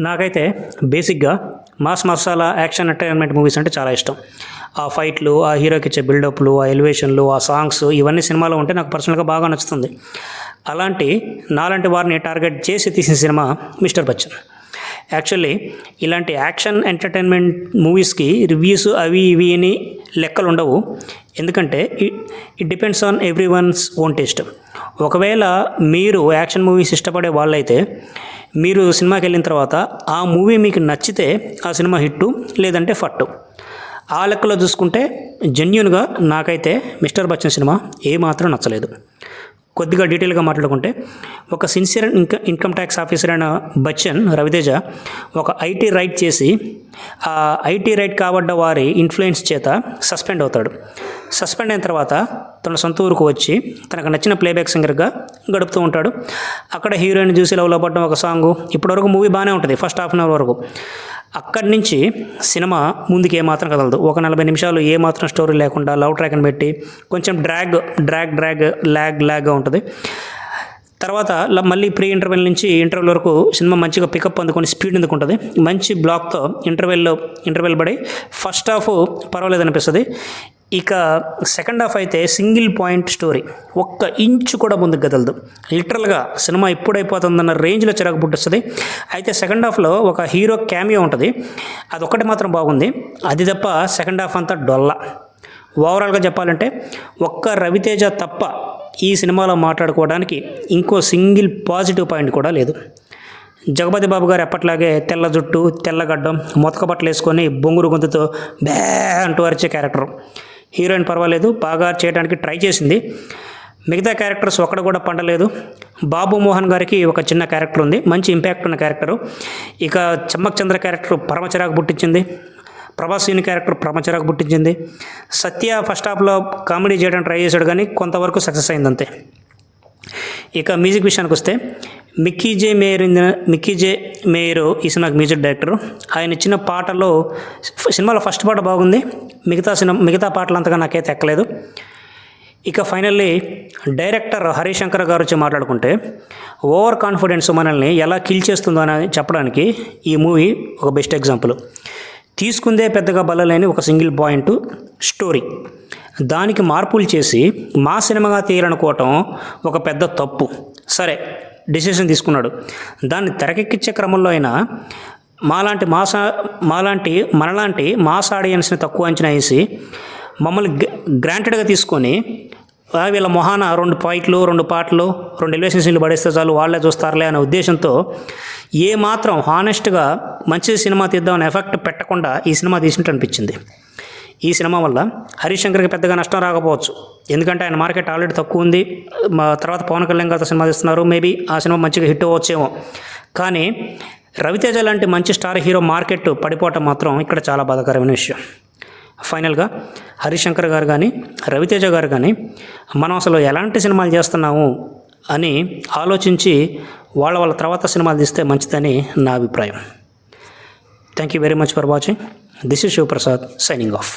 నాకైతే బేసిక్గా mass masala action entertainment movies అంటే చాలా ఇష్టం. ఆ ఫైట్లు, ఆ హీరోకి ఇచ్చే బిల్డప్లు, ఆ ఎలివేషన్లు, ఆ సాంగ్స్ ఇవన్నీ సినిమాలో ఉంటే నాకు పర్సనల్గా బాగా నచ్చుతుంది. అలాంటి నాలాంటి వారిని టార్గెట్ చేసి తీసిన సినిమా మిస్టర్ బచ్చన్. యాక్చువల్లీ ఇలాంటి యాక్షన్ ఎంటర్టైన్మెంట్ మూవీస్కి రివ్యూస్ అవి ఇవి అని లెక్కలు ఉండవు. ఎందుకంటే it depends on every once own taste. ఒకవేళ మీరు యాక్షన్ మూవీస్ ఇష్టపడే వాళ్ళైతే మీరు సినిమాకి వెళ్ళిన తర్వాత ఆ మూవీ మీకు నచ్చితే ఆ సినిమా హిట్టు, లేదంటే ఫట్టు. ఆ లెక్కలో చూసుకుంటే జెన్యూన్గా నాకైతే మిస్టర్ బచ్చన్ సినిమా ఏమాత్రం నచ్చలేదు. కొద్దిగా డీటెయిల్గా మాట్లాడుకుంటే, ఒక సిన్సియర్ ఇన్కమ్ ట్యాక్స్ ఆఫీసర్ అయిన బచ్చన్ రవితేజ ఒక ఐటీ రైడ్ చేసి ఆ ఐటీ రైడ్ కాబడ్డ వారి ఇన్ఫ్లుయెన్స్ చేత సస్పెండ్ అవుతాడు. సస్పెండ్ అయిన తర్వాత తన సొంత ఊరుకు వచ్చి తనకు నచ్చిన ప్లేబ్యాక్ సింగర్గా గడుపుతూ ఉంటాడు. అక్కడ హీరోయిన్ చూసి లవ్లో పడడం ఒక సాంగు. ఇప్పటివరకు మూవీ బాగానే ఉంటుంది, ఫస్ట్ హాఫ్ అన్ అవర్ వరకు. అక్కడి నుంచి సినిమా ముందుకు ఏమాత్రం కదలదు. ఒక 40 నిమిషాలు ఏమాత్రం స్టోరీ లేకుండా లవ్ ట్రాక్ని పెట్టి కొంచెం ల్యాగ్గా ఉంటుంది. తర్వాత మళ్ళీ ప్రీ ఇంటర్వెల్ నుంచి ఇంటర్వెల్ వరకు సినిమా మంచిగా పికప్ అందుకొని స్పీడ్ అందుకుంటుంది. మంచి బ్లాక్తో ఇంటర్వెల్ పడి ఫస్ట్ హాఫ్ పర్వాలేదు అనిపిస్తుంది. ఇక సెకండ్ హాఫ్ అయితే సింగిల్ పాయింట్ స్టోరీ, ఒక్క ఇంచు కూడా ముందుకు కదలదు. లిటరల్గా సినిమా ఎప్పుడైపోతుందన్న రేంజ్లో చిరాకు పుట్టిస్తుంది. అయితే సెకండ్ హాఫ్లో ఒక హీరో క్యామియో ఉంటుంది, అదొక్కటి మాత్రం బాగుంది. అది తప్ప సెకండ్ హాఫ్ అంతా డొల్ల. ఓవరాల్గా చెప్పాలంటే ఒక్క రవితేజ తప్ప ఈ సినిమాలో మాట్లాడుకోవడానికి ఇంకో సింగిల్ పాజిటివ్ పాయింట్ కూడా లేదు. జగపతి బాబు గారు ఎప్పట్లాగే తెల్ల జుట్టు, తెల్లగడ్డం, మొతక బట్టలు వేసుకొని బొంగురు గొంతుతో బ్యా అంటూ అరిచే క్యారెక్టర్. హీరోయిన్ పర్వాలేదు, బాగా చేయడానికి ట్రై చేసింది. మిగతా క్యారెక్టర్స్ ఒక్కడ కూడా పండలేదు. బాబు మోహన్ గారికి ఒక చిన్న క్యారెక్టర్ ఉంది, మంచి ఇంపాక్ట్ ఉన్న క్యారెక్టరు. ఇక చమ్మక్ చంద్ర క్యారెక్టర్ పరమచిరాకు పుట్టించింది. ప్రభాసీని క్యారెక్టర్ పరమచిరాకు పుట్టించింది. సత్య ఫస్ట్ హాఫ్లో కామెడీ చేయడానికి ట్రై చేశాడు, కానీ కొంతవరకు సక్సెస్ అయిందంతే. ఇక మ్యూజిక్ విషయానికి వస్తే మిక్కీ జే మేయర్ ఈ సినిమాకి మ్యూజిక్ డైరెక్టర్. ఆయన ఇచ్చిన పాటలో సినిమాలో ఫస్ట్ పాట బాగుంది, మిగతా పాటలు అంతగా నాకైతే ఎక్కలేదు. ఇక ఫైనల్లీ డైరెక్టర్ హరిశంకర్ గారు వచ్చి మాట్లాడుకుంటే, ఓవర్ కాన్ఫిడెన్స్ మనల్ని ఎలా కిల్ చేస్తుందో అని చెప్పడానికి ఈ మూవీ ఒక బెస్ట్ ఎగ్జాంపుల్. తీసుకుందే పెద్దగా బలలేని ఒక సింగిల్ పాయింట్ స్టోరీ, దానికి మార్పులు చేసి మా సినిమాగా తీయాలనుకోవటం ఒక పెద్ద తప్పు. సరే, డిసిషన్ తీసుకున్నాడు. దాన్ని తెరకెక్కించే క్రమంలో అయినా మనలాంటి మాస్ ఆడియన్స్ని తక్కువ అంచనా వేసి మమ్మల్ని గ్రాంటెడ్గా తీసుకొని వీళ్ళ మొహాన 2 ఫైట్లు, 2 పాటలు, 2 ఎలివేషన్ సీన్లు పడేస్తే చాలు, వాళ్ళే చూస్తారులే అనే ఉద్దేశంతో ఏమాత్రం హానెస్ట్గా మంచి సినిమా తీద్దామని ఎఫెక్ట్ పెట్టకుండా ఈ సినిమా తీసినట్టు అనిపించింది. ఈ సినిమా వల్ల హరిశంకర్కి పెద్దగా నష్టం రాకపోవచ్చు, ఎందుకంటే ఆయన మార్కెట్ ఆల్రెడీ తక్కువ ఉంది. తర్వాత పవన్ కళ్యాణ్ గారితో సినిమా తీస్తున్నారు, మేబీ ఆ సినిమా మంచిగా హిట్ అవ్వచ్చేమో. కానీ రవితేజ లాంటి మంచి స్టార్ హీరో మార్కెట్ పడిపోవటం మాత్రం ఇక్కడ చాలా బాధాకరమైన విషయం. ఫైనల్గా హరిశంకర్ గారు కానీ రవితేజ గారు కానీ మనం అసలు ఎలాంటి సినిమాలు చేస్తున్నాము అని ఆలోచించి వాళ్ళ తర్వాత సినిమాలు తీస్తే మంచిదని నా అభిప్రాయం. Thank you very much for watching. This is Shivaprasad signing of.